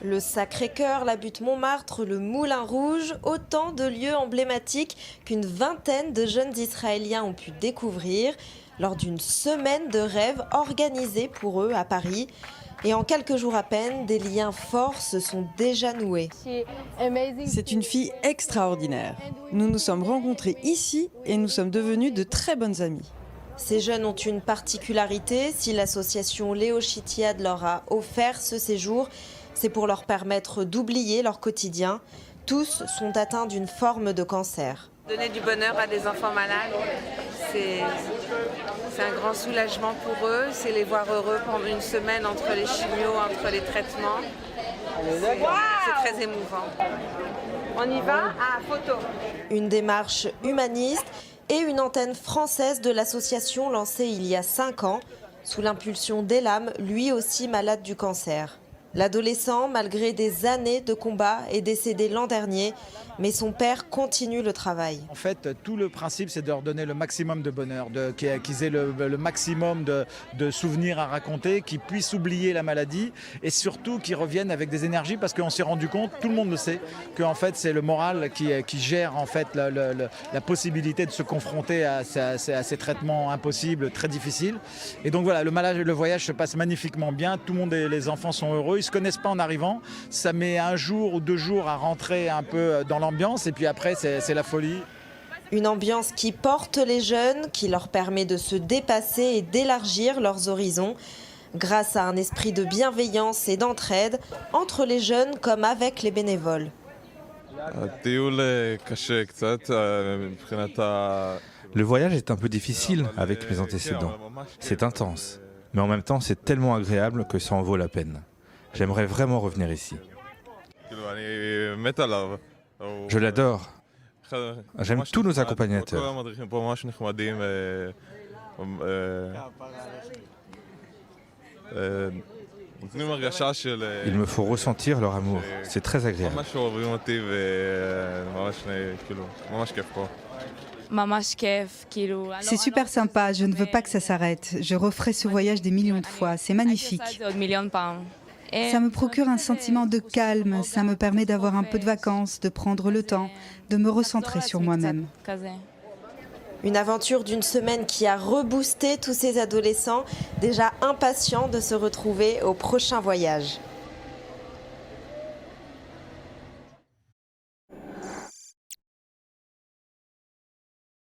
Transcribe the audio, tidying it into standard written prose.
Le Sacré-Cœur, la butte Montmartre, le Moulin Rouge, autant de lieux emblématiques qu'une vingtaine de jeunes Israéliens ont pu découvrir lors d'une semaine de rêve organisée pour eux à Paris. Et en quelques jours à peine, des liens forts se sont déjà noués. C'est une fille extraordinaire. Nous nous sommes rencontrés ici et nous sommes devenus de très bonnes amies. Ces jeunes ont une particularité. Si l'association Léo Chitiad leur a offert ce séjour, c'est pour leur permettre d'oublier leur quotidien. Tous sont atteints d'une forme de cancer. Donner du bonheur à des enfants malades, c'est un grand soulagement pour eux. C'est les voir heureux pendant une semaine entre les chimios, entre les traitements. C'est très émouvant. On y va à photo. Une démarche humaniste et une antenne française de l'association lancée il y a 5 ans, sous l'impulsion d'Elam, lui aussi malade du cancer. L'adolescent, malgré des années de combat, est décédé l'an dernier, mais son père continue le travail. En fait, tout le principe, c'est de leur donner le maximum de bonheur, qu'ils aient le maximum de souvenirs à raconter, qu'ils puissent oublier la maladie et surtout qu'ils reviennent avec des énergies parce qu'on s'est rendu compte, tout le monde le sait, que en fait, c'est le moral qui gère en fait la possibilité de se confronter à ces traitements impossibles, très difficiles. Et donc voilà, le voyage se passe magnifiquement bien, tout le monde et les enfants sont heureux. Ils ne se connaissent pas en arrivant, ça met 1 jour ou 2 jours à rentrer un peu dans l'ambiance et puis après c'est la folie. Une ambiance qui porte les jeunes, qui leur permet de se dépasser et d'élargir leurs horizons grâce à un esprit de bienveillance et d'entraide entre les jeunes comme avec les bénévoles. Le voyage est un peu difficile avec mes antécédents. C'est intense, mais en même temps c'est tellement agréable que ça en vaut la peine. J'aimerais vraiment revenir ici. Je l'adore. J'aime tous nos accompagnateurs. Il me faut ressentir leur amour. C'est très agréable. C'est super sympa, je ne veux pas que ça s'arrête. Je referai ce voyage des millions de fois, c'est magnifique. Ça me procure un sentiment de calme, ça me permet d'avoir un peu de vacances, de prendre le temps, de me recentrer sur moi-même. Une aventure d'une semaine qui a reboosté tous ces adolescents, déjà impatients de se retrouver au prochain voyage.